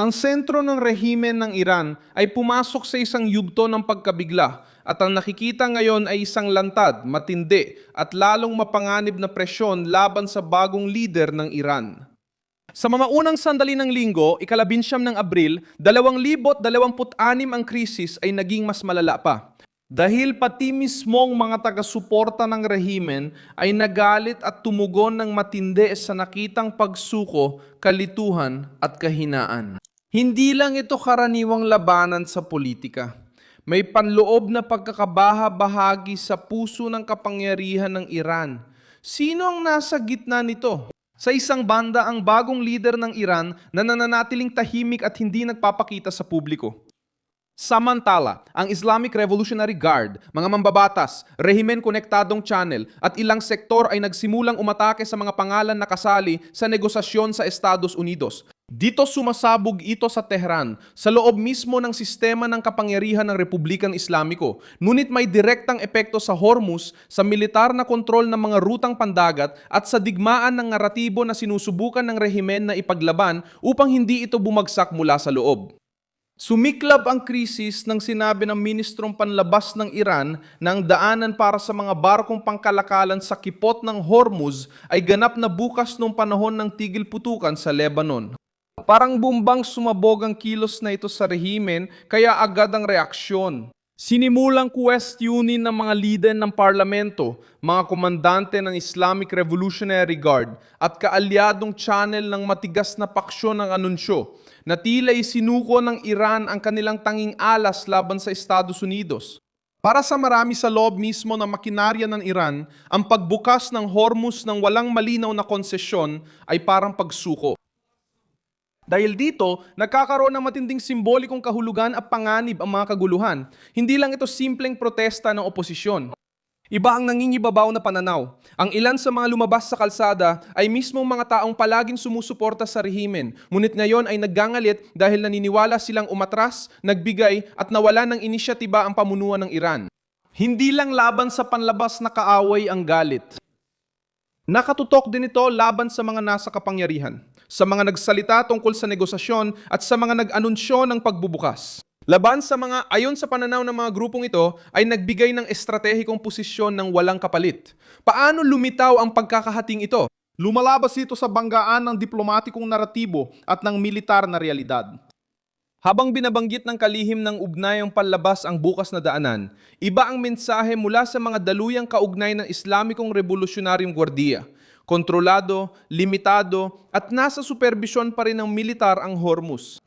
Ang sentro ng rehimen ng Iran ay pumasok sa isang yugto ng pagkabigla at ang nakikita ngayon ay isang lantad, matindi at lalong mapanganib na presyon laban sa bagong lider ng Iran. Sa mamaunang sandali ng linggo, ikalabinsyam ng Abril, 2026 ang krisis ay naging mas malala pa. Dahil pati mismong mga taga-suporta ng rehimen ay nagalit at tumugon ng matindi sa nakitang pagsuko, kalituhan at kahinaan. Hindi lang ito karaniwang labanan sa politika. May panloob na pagkakabaha-bahagi sa puso ng kapangyarihan ng Iran. Sino ang nasa gitna nito? Sa isang banda, ang bagong leader ng Iran na nananatiling tahimik at hindi nagpapakita sa publiko. Samantala, ang Islamic Revolutionary Guard, mga mambabatas, rehimen konektadong channel at ilang sektor ay nagsimulang umatake sa mga pangalan na kasali sa negosasyon sa Estados Unidos. Dito sumasabog ito sa Tehran, sa loob mismo ng sistema ng kapangyarihan ng Republikang Islamiko. Ngunit may direktang epekto sa Hormuz, sa militar na kontrol ng mga rutang pandagat at sa digmaan ng naratibo na sinusubukan ng rehimen na ipaglaban upang hindi ito bumagsak mula sa loob. Sumiklab ang krisis nang sinabi ng Ministrong Panlabas ng Iran na ang daanan para sa mga barkong pangkalakalan sa kipot ng Hormuz ay ganap na bukas noong panahon ng tigil putukan sa Lebanon. Parang bumbang sumabog ang kilos na ito sa rehimen kaya agad ang reaksyon. Sinimulang questionin ng mga lider ng parlamento, mga komandante ng Islamic Revolutionary Guard at kaalyadong channel ng matigas na paksyon ng anunsyo na tila isinuko ng Iran ang kanilang tanging alas laban sa Estados Unidos. Para sa marami sa loob mismo ng makinarya ng Iran, ang pagbukas ng Hormuz ng walang malinaw na konsesyon ay parang pagsuko. Dahil dito, nagkakaroon ng matinding simbolikong kahulugan at panganib ang mga kaguluhan. Hindi lang ito simpleng protesta ng oposisyon. Iba ang nangingibabaw na pananaw. Ang ilan sa mga lumabas sa kalsada ay mismong mga taong palaging sumusuporta sa rehimen, ngunit ngayon ay naggangalit dahil naniniwala silang umatras, nagbigay at nawala ng inisyatiba ang pamunuan ng Iran. Hindi lang laban sa panlabas na kaaway ang galit. Nakatutok din ito laban sa mga nasa kapangyarihan, sa mga nagsalita tungkol sa negosasyon at sa mga nag-anunsyo ng pagbubukas. Laban sa mga ayon sa pananaw ng mga grupong ito ay nagbigay ng estratehikong posisyon ng walang kapalit. Paano lumitaw ang pagkakahating ito? Lumalabas ito sa banggaan ng diplomatikong naratibo at ng militar na realidad. Habang binabanggit ng kalihim ng ugnayang panlabas ang bukas na daanan, iba ang mensahe mula sa mga daluyang kaugnay ng Islamikong Revolusyonaryong Gwardiya. Kontrolado, limitado at nasa superbisyon pa rin ng militar ang Hormuz.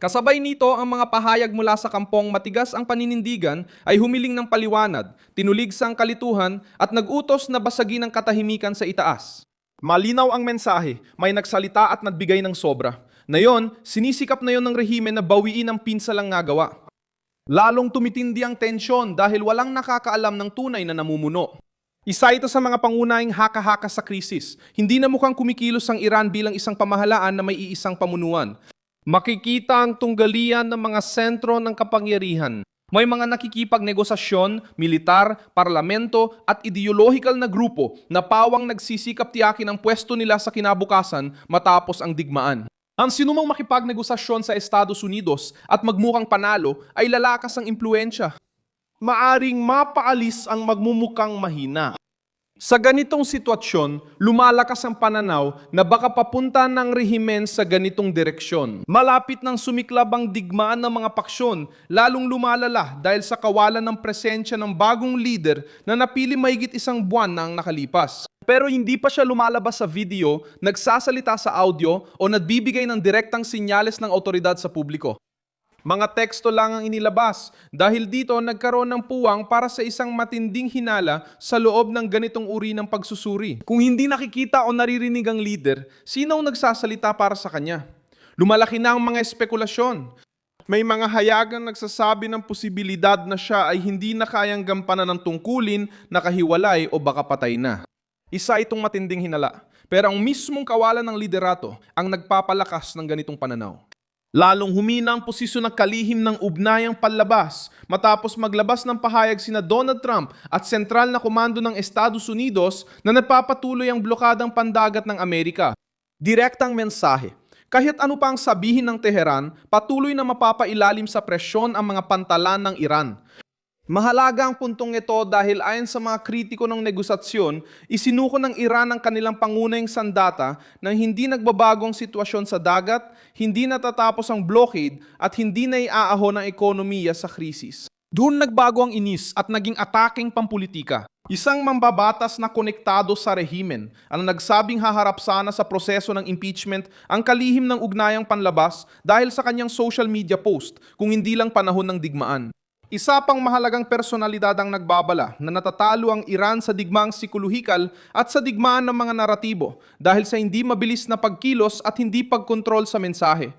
Kasabay nito ang mga pahayag mula sa kampong matigas ang paninindigan ay humiling ng paliwanag, tinulig sa ang kalituhan at nag-utos na basagin ang katahimikan sa itaas. Malinaw ang mensahe, may nagsalita at nagbigay ng sobra. Ngayon, sinisikap na yon ng rehimen na bawiin ang pinsalang nagawa. Lalong tumitindi ang tensyon dahil walang nakakaalam ng tunay na namumuno. Isa ito sa mga pangunahing haka-haka sa krisis. Hindi na mukhang kumikilos ang Iran bilang isang pamahalaan na may iisang pamunuan. Makikita ang tunggalian ng mga sentro ng kapangyarihan. May mga nakikipagnegosasyon, militar, parlamento at ideolohikal na grupo na pawang nagsisikap tiyakin ang pwesto nila sa kinabukasan matapos ang digmaan. Ang sinumang makipagnegosasyon sa Estados Unidos at magmukhang panalo ay lalakas ang impluensya. Maaring mapaalis ang magmumukang mahina. Sa ganitong sitwasyon, lumalakas ang pananaw na baka papunta ng rehimen sa ganitong direksyon. Malapit nang sumiklab ang digmaan ng mga paksyon, lalong lumalala dahil sa kawalan ng presensya ng bagong leader na napili mahigit isang buwan na ang nakalipas. Pero hindi pa siya lumalabas sa video, nagsasalita sa audio o nagbibigay ng direktang sinyales ng autoridad sa publiko. Mga teksto lang ang inilabas dahil dito nagkaroon ng puwang para sa isang matinding hinala sa loob ng ganitong uri ng pagsusuri. Kung hindi nakikita o naririnig ang leader, sino ang nagsasalita para sa kanya? Lumalaki na ang mga espekulasyon. May mga hayagang nagsasabi ng posibilidad na siya ay hindi na kayang gampanan ng tungkulin, nakahiwalay o baka patay na. Isa itong matinding hinala, pero ang mismong kawalan ng liderato ang nagpapalakas ng ganitong pananaw. Lalong humina ang posisyon ng kalihim ng ugnayang panlabas matapos maglabas ng pahayag sina Donald Trump at sentral na komando ng Estados Unidos na nagpapatuloy ang blokadang pandagat ng Amerika. Direktang mensahe, Kahit ano pa ang sabihin ng Tehran, patuloy na mapapailalim sa presyon ang mga pantalan ng Iran. Mahalaga ang puntong ito dahil ayon sa mga kritiko ng negosasyon, isinuko ng Iran ang kanilang pangunahing sandata nang hindi nagbabagong sitwasyon sa dagat, hindi natatapos ang blockade at hindi na iaahon ang ekonomiya sa krisis. Doon nagbago ang inis at naging ataking pampulitika. Isang mambabatas na konektado sa rehimen ang nagsabing haharap sana sa proseso ng impeachment ang kalihim ng ugnayang panlabas dahil sa kanyang social media post kung hindi lang panahon ng digmaan. Isa pang mahalagang personalidad ang nagbabala na natatalo ang Iran sa digmaang psikolohikal at sa digmaan ng mga naratibo dahil sa hindi mabilis na pagkilos at hindi pagkontrol sa mensahe.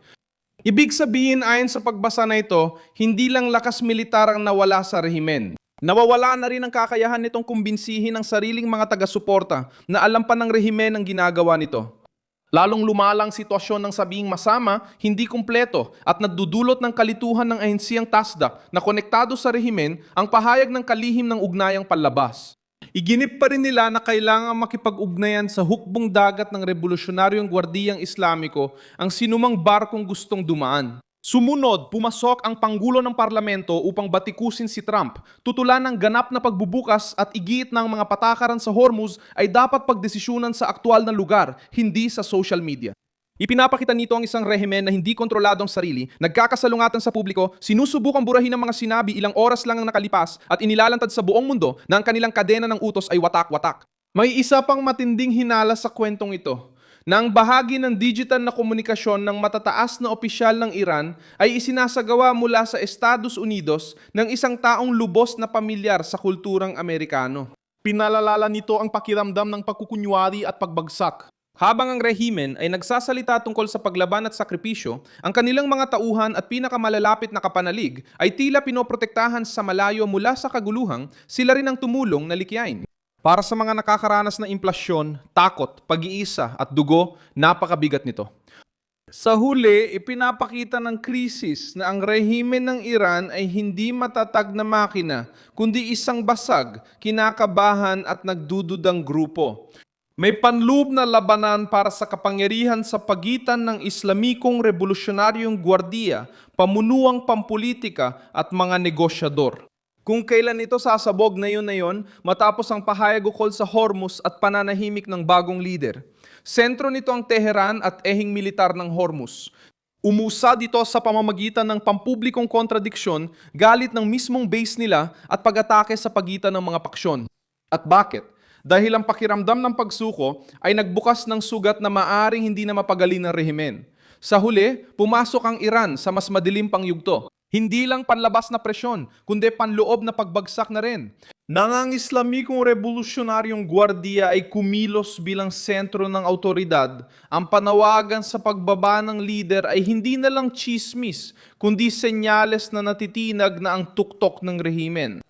Ibig sabihin ayon sa pagbasa na ito, hindi lang lakas militar ang nawala sa rehimen. Nawawala na rin ang kakayahan nitong kumbinsihin ang sariling mga taga-suporta na alam pa ng rehimen ang ginagawa nito. Lalong lumalang sitwasyon ng sabihing masama, hindi kumpleto at nagdudulot ng kalituhan ng ahensiyang TASDA na konektado sa rehimen ang pahayag ng kalihim ng ugnayang panlabas. Iginip pa rin nila na kailangan makipag-ugnayan sa hukbong dagat ng Revolusyonaryong Gwardiyang Islamiko ang sinumang barkong gustong dumaan. Sumunod, pumasok ang Panggulo ng Parlamento upang batikusin si Trump. Tutulan ng ganap na pagbubukas at igiit ng mga patakaran sa Hormuz ay dapat pagdesisyunan sa aktual na lugar, hindi sa social media. Ipinapakita nito ang isang rehimen na hindi kontrolado ang sarili, nagkakasalungatan sa publiko, sinusubukang burahin ng mga sinabi ilang oras lang ang nakalipas at inilalantad sa buong mundo na ang kanilang kadena ng utos ay watak-watak. May isa pang matinding hinala sa kwentong ito, na ang bahagi ng digital na komunikasyon ng matataas na opisyal ng Iran ay isinasagawa mula sa Estados Unidos ng isang taong lubos na pamilyar sa kulturang Amerikano. Pinalalala nito ang pakiramdam ng pagkukunwari at pagbagsak. Habang ang rehimen ay nagsasalita tungkol sa paglaban at sakripisyo, ang kanilang mga tauhan at pinakamalalapit na kapanalig ay tila pinoprotektahan sa malayo mula sa kaguluhang, sila rin ang tumulong na likyain. Para sa mga nakakaranas ng implasyon, takot, pag-iisa at dugo, napakabigat nito. Sa huli, ipinapakita ng krisis na ang rehimen ng Iran ay hindi matatag na makina, kundi isang basag, kinakabahan at nagdududang grupo. May panloob na labanan para sa kapangyarihan sa pagitan ng Islamikong Revolusyonaryong Gwardiya, pamunuang pampulitika at mga negosyador. Kung kailan ito sasabog na yon matapos ang pahayag ukol sa Hormuz at pananahimik ng bagong lider. Sentro nito ang Tehran at ehing militar ng Hormuz. Umusad ito sa pamamagitan ng pampublikong kontradiksyon, galit ng mismong base nila at pag-atake sa pagitan ng mga paksyon. At bakit? Dahil ang pakiramdam ng pagsuko ay nagbukas ng sugat na maaring hindi na mapagaling ng rehimen. Sa huli, pumasok ang Iran sa mas madilim pang yugto. Hindi lang panlabas na presyon, kundi panloob na pagbagsak na rin. Nang ang Islamikong Revolusyonaryong Gwardiya ay kumilos bilang sentro ng autoridad, ang panawagan sa pagbaba ng lider ay hindi na lang chismis, kundi senyales na natitinag na ang tuktok ng rehimen.